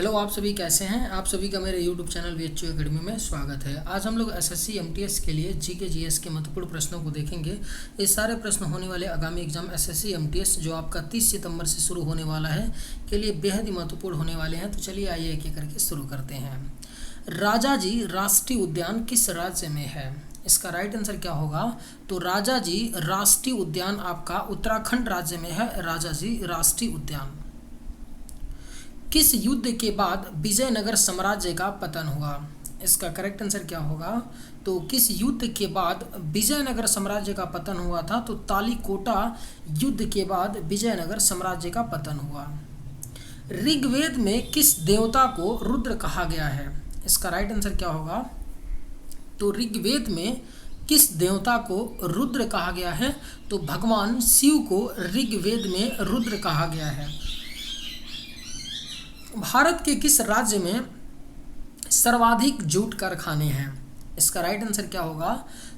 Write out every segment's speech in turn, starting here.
Hello, आप सभी कैसे हैं। आप सभी का मेरे यूट्यूब चैनल VHU एकेडमी में स्वागत है। आज हम लोग SSC MTS के लिए जीके जीएस के महत्वपूर्ण प्रश्नों को देखेंगे। ये सारे प्रश्न होने वाले आगामी एग्जाम SSC MTS जो आपका 30 सितंबर से शुरू होने वाला है के लिए बेहद ही महत्वपूर्ण होने वाले हैं। तो चलिए आइए एक एक करके शुरू करते हैं। राजाजी राष्ट्रीय उद्यान किस राज्य में है? इसका राइट आंसर क्या होगा? तो राजाजी राष्ट्रीय उद्यान आपका उत्तराखंड राज्य में है। राजाजी राष्ट्रीय उद्यान। किस युद्ध के बाद विजयनगर साम्राज्य का पतन हुआ? इसका करेक्ट आंसर क्या होगा? तो किस युद्ध के बाद विजयनगर साम्राज्य का पतन हुआ था? तो तालीकोटा युद्ध के बाद विजयनगर साम्राज्य का पतन हुआ। ऋग्वेद में किस देवता को रुद्र कहा गया है? इसका राइट आंसर क्या होगा? तो ऋग्वेद में किस देवता को रुद्र कहा गया है? तो भगवान शिव को ऋग्वेद में रुद्र कहा गया है। भारत के किस राज्य में सर्वाधिक जूट कारखाने हैं? इसका राइट आंसर क्या होगा?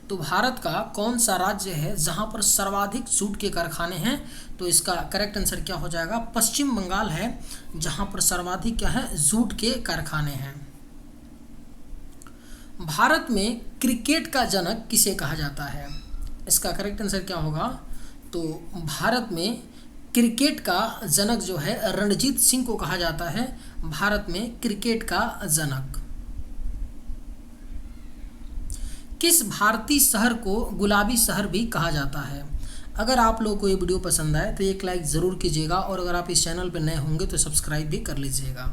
तो भारत का कौन सा राज्य है जहां पर सर्वाधिक जूट के कारखाने हैं? तो इसका करेक्ट आंसर क्या हो जाएगा? पश्चिम बंगाल है जहां पर सर्वाधिक क्या है? जूट के कारखाने हैं। भारत में क्रिकेट का जनक किसे कहा जाता है? इसका करेक्ट आंसर क्या होगा? तो भारत में क्रिकेट का जनक जो है रणजीत सिंह को कहा जाता है। भारत में क्रिकेट का जनक। किस भारतीय शहर को गुलाबी शहर भी कहा जाता है? अगर आप लोगों को ये वीडियो पसंद आए तो एक लाइक ज़रूर कीजिएगा और अगर आप इस चैनल पर नए होंगे तो सब्सक्राइब भी कर लीजिएगा।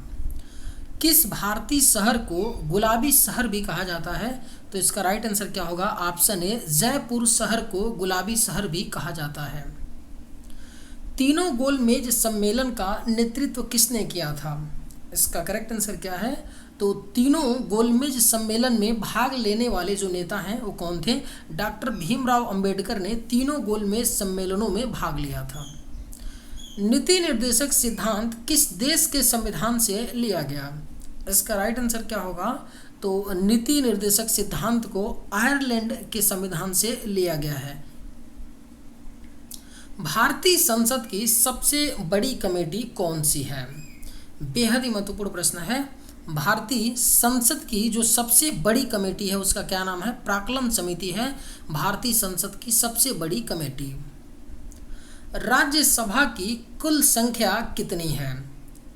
किस भारतीय शहर को गुलाबी शहर भी कहा जाता है? तो इसका राइट आंसर क्या होगा? ऑप्शन ए, जयपुर शहर को गुलाबी शहर भी कहा जाता है। तीनों गोलमेज सम्मेलन का नेतृत्व किसने किया था? इसका करेक्ट आंसर क्या है? तो तीनों गोलमेज सम्मेलन में भाग लेने वाले जो नेता हैं वो कौन थे? डॉक्टर भीमराव अंबेडकर ने तीनों गोलमेज सम्मेलनों में भाग लिया था। नीति निर्देशक सिद्धांत किस देश के संविधान से लिया गया? इसका राइट आंसर क्या होगा? तो नीति निर्देशक सिद्धांत को आयरलैंड के संविधान से लिया गया है। भारतीय संसद की सबसे बड़ी कमेटी कौन सी है? बेहद ही महत्वपूर्ण प्रश्न है। भारतीय संसद की जो सबसे बड़ी कमेटी है उसका क्या नाम है? प्राक्कलन समिति है भारतीय संसद की सबसे बड़ी कमेटी। राज्यसभा की कुल संख्या कितनी है?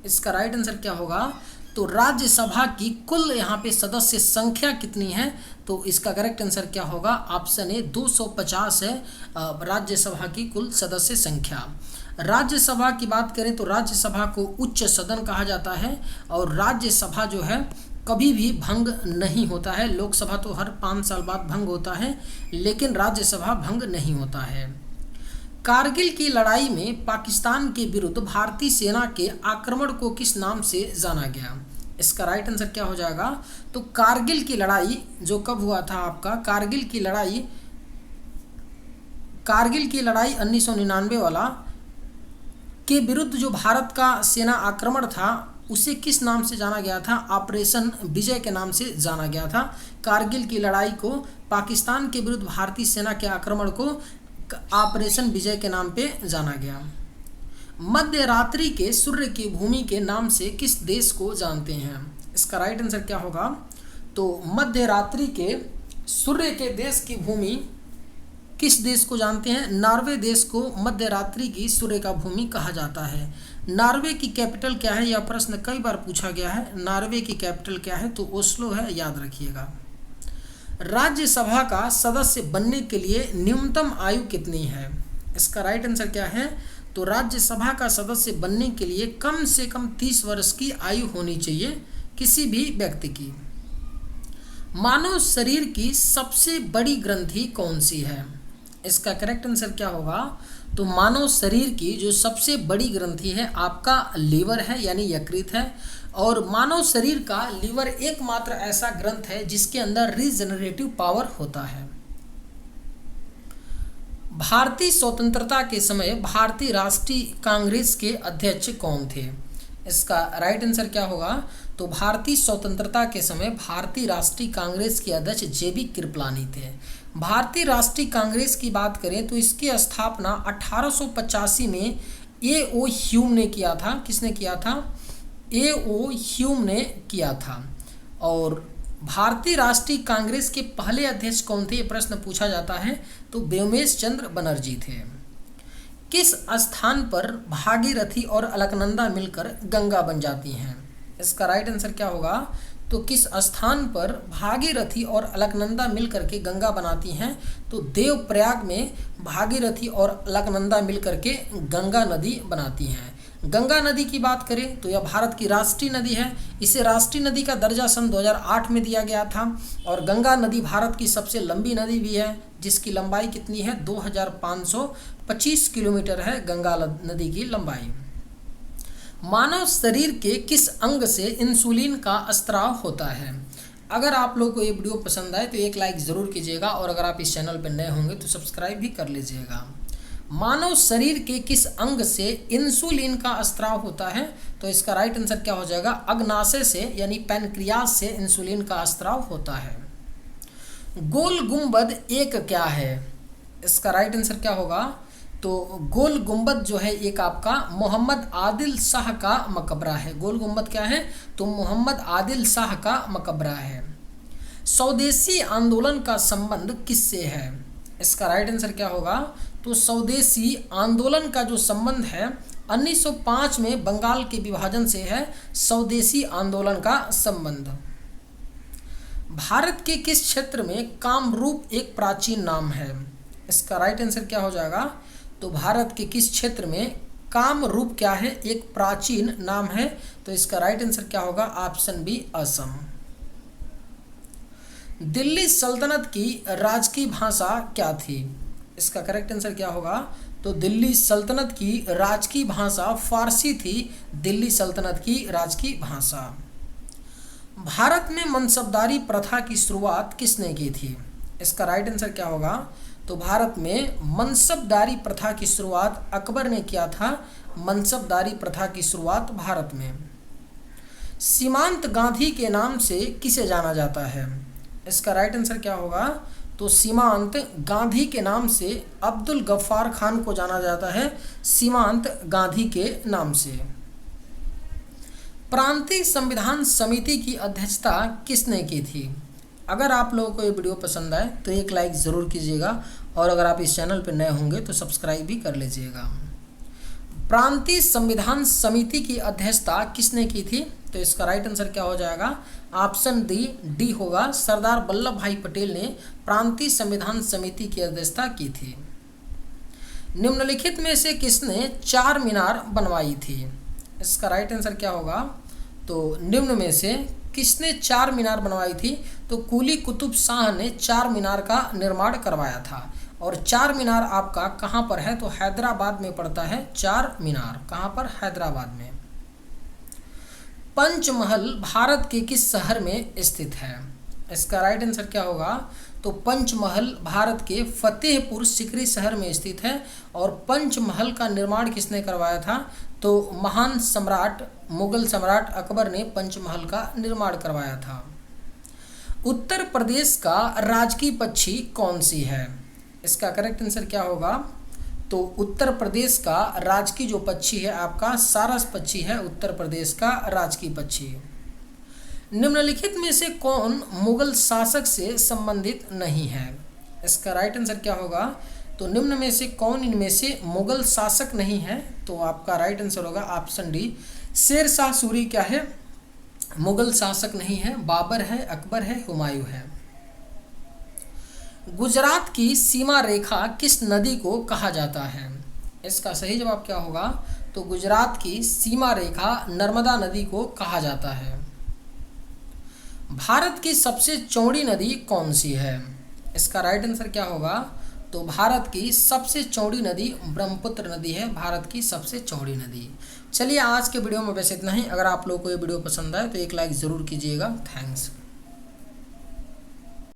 इसका राइट आंसर क्या होगा? तो राज्यसभा की कुल यहाँ पे सदस्य संख्या कितनी है? तो इसका करेक्ट आंसर क्या होगा? ऑप्शन ए, 250 है राज्यसभा की कुल सदस्य संख्या। राज्यसभा की बात करें तो राज्यसभा को उच्च सदन कहा जाता है और राज्यसभा जो है कभी भी भंग नहीं होता है। लोकसभा तो हर 5 साल बाद भंग होता है लेकिन राज्यसभा भंग नहीं होता है। कारगिल की लड़ाई में पाकिस्तान के विरुद्ध भारतीय सेना के आक्रमण को किस नाम से जाना गया? इसका राइट आंसर क्या हो जाएगा? तो कारगिल की लड़ाई जो कब हुआ था आपका? कारगिल की लड़ाई 1999 वाला के विरुद्ध जो भारत का सेना आक्रमण था उसे किस नाम से जाना गया था? ऑपरेशन विजय के नाम से जाना गया था। कारगिल की लड़ाई को पाकिस्तान के विरुद्ध भारतीय सेना के आक्रमण को ऑपरेशन विजय के नाम पे जाना गया। मध्य रात्रि के सूर्य की भूमि के नाम से किस देश को जानते हैं? इसका राइट आंसर क्या होगा? तो मध्य रात्रि के सूर्य के देश की भूमि किस देश को जानते हैं? नॉर्वे देश को मध्य रात्रि की सूर्य का भूमि कहा जाता है। नॉर्वे की कैपिटल क्या है? यह प्रश्न कई बार पूछा गया है। नॉर्वे की कैपिटल क्या है? तो ओस्लो है, याद रखिएगा। राज्यसभा का सदस्य बनने के लिए न्यूनतम आयु कितनी है? इसका राइट आंसर क्या है? तो राज्यसभा का सदस्य बनने के लिए कम से कम 30 वर्ष की आयु होनी चाहिए किसी भी व्यक्ति की। मानव शरीर की सबसे बड़ी ग्रंथि कौन सी है? इसका करेक्ट आंसर क्या होगा? तो मानव शरीर की जो सबसे बड़ी ग्रंथि है आपका लीवर है यानी यकृत है। और मानव शरीर का लीवर एकमात्र ऐसा ग्रंथ है जिसके अंदर रीजनरेटिव पावर होता है। भारतीय स्वतंत्रता के समय भारतीय राष्ट्रीय कांग्रेस के अध्यक्ष कौन थे? इसका राइट आंसर क्या होगा? तो भारतीय स्वतंत्रता के समय भारतीय राष्ट्रीय कांग्रेस के अध्यक्ष JB कृपलानी थे। भारतीय राष्ट्रीय कांग्रेस की बात करें तो इसकी स्थापना 1885 में A.O. ह्यूम ने किया था। किसने किया था? A.O. ह्यूम ने किया था। और भारतीय राष्ट्रीय कांग्रेस के पहले अध्यक्ष कौन थे, ये प्रश्न पूछा जाता है, तो व्योमेश चंद्र बनर्जी थे। किस स्थान पर भागीरथी और अलकनंदा मिलकर गंगा बन जाती हैं? इसका राइट आंसर क्या होगा, तो किस स्थान पर भागीरथी और अलकनंदा मिलकर के गंगा बनाती हैं, तो देवप्रयाग में भागीरथी और अलकनंदा मिलकर के गंगा नदी बनाती हैं। गंगा नदी की बात करें तो यह भारत की राष्ट्रीय नदी है। इसे राष्ट्रीय नदी का दर्जा सन 2008 में दिया गया था। और गंगा नदी भारत की सबसे लंबी नदी भी है, जिसकी लंबाई कितनी है, 2525 किलोमीटर है गंगा नदी की लंबाई। मानव शरीर के किस अंग से इंसुलिन का स्राव होता है? अगर आप लोगों को ये वीडियो पसंद आए तो एक लाइक ज़रूर कीजिएगा, और अगर आप इस चैनल पर नए होंगे तो सब्सक्राइब भी कर लीजिएगा। मानव शरीर के किस अंग से इंसुलिन का स्राव होता है? तो इसका राइट आंसर क्या हो जाएगा, अग्नाशय से यानी पैनक्रियास से इंसुलिन का स्राव होता है। गोल गुंबद एक क्या है? इसका राइट आंसर क्या होगा, तो गोल गुंबद जो है एक आपका मोहम्मद आदिल शाह का मकबरा है। गोल गुंबद क्या है, तो मोहम्मद आदिल शाह का मकबरा है। स्वदेशी आंदोलन का संबंध किससे है? इसका राइट आंसर क्या होगा, तो स्वदेशी आंदोलन का जो संबंध है 1905 में बंगाल के विभाजन से है स्वदेशी आंदोलन का संबंध। भारत के किस क्षेत्र में कामरूप एक प्राचीन नाम है? इसका राइट आंसर क्या हो जाएगा, तो भारत के किस क्षेत्र में कामरूप क्या है, एक प्राचीन नाम है। तो इसका राइट आंसर क्या होगा, ऑप्शन बी असम। दिल्ली सल्तनत की राजकीय भाषा क्या थी? इसका करेक्ट आंसर क्या होगा, तो दिल्ली सल्तनत की राजकीय भाषा फारसी थी। दिल्ली सल्तनत की राजकीय भाषा। भारत में मनसबदारी प्रथा की शुरुआत किसने की थी? इसका राइट आंसर क्या होगा, तो भारत में मनसबदारी प्रथा की शुरुआत अकबर ने किया था। मनसबदारी प्रथा की शुरुआत भारत में। सीमांत गांधी के नाम से किसे जाना जाता है? इसका राइट आंसर क्या होगा, तो सीमांत गांधी के नाम से अब्दुल गफ्फार खान को जाना जाता है, सीमांत गांधी के नाम से। प्रांतीय संविधान समिति की अध्यक्षता किसने की थी? अगर आप लोगों को ये वीडियो पसंद आए तो एक लाइक ज़रूर कीजिएगा, और अगर आप इस चैनल पर नए होंगे तो सब्सक्राइब भी कर लीजिएगा। प्रांतीय संविधान समिति की अध्यक्षता किसने की थी? तो इसका राइट आंसर क्या हो जाएगा, ऑप्शन डी होगा। सरदार वल्लभ भाई पटेल ने प्रांतीय संविधान समिति की अध्यक्षता की थी। निम्नलिखित में से किसने चार मीनार बनवाई थी? इसका राइट आंसर क्या होगा, तो निम्न में से किसने चार मीनार बनवाई थी? तो कुली कुतुब शाह ने चार मीनार का निर्माण करवाया था। और चार मीनार आपका कहाँ पर है, तो हैदराबाद में पड़ता है चार मीनार। कहाँ पर, हैदराबाद में। पंचमहल भारत के किस शहर में स्थित है? इसका राइट आंसर क्या होगा, तो पंचमहल भारत के फतेहपुर सिकरी शहर में स्थित है। और पंचमहल का निर्माण किसने करवाया था, तो महान सम्राट मुगल सम्राट अकबर ने पंचमहल का निर्माण करवाया था। उत्तर प्रदेश का राजकीय पक्षी कौन सी है? इसका करेक्ट आंसर क्या होगा, तो उत्तर प्रदेश का राजकीय जो पक्षी है आपका सारस पक्षी है, उत्तर प्रदेश का राजकीय पक्षी। निम्नलिखित में से कौन मुगल शासक से संबंधित नहीं है? इसका राइट आंसर क्या होगा, तो निम्न में से कौन इनमें से मुगल शासक नहीं है? तो आपका राइट आंसर होगा ऑप्शन डी, शेर शाह सूरी क्या है, मुगल शासक नहीं है। बाबर है, अकबर है, हुमायूं है। गुजरात की सीमा रेखा किस नदी को कहा जाता है? इसका सही जवाब क्या होगा, तो गुजरात की सीमा रेखा नर्मदा नदी को कहा जाता है। भारत की सबसे चौड़ी नदी कौन सी है? इसका राइट आंसर क्या होगा, तो भारत की सबसे चौड़ी नदी ब्रह्मपुत्र नदी है, भारत की सबसे चौड़ी नदी। चलिए आज के वीडियो में बस इतना ही। अगर आप लोगों को ये वीडियो पसंद आए तो एक लाइक ज़रूर कीजिएगा। थैंक्स।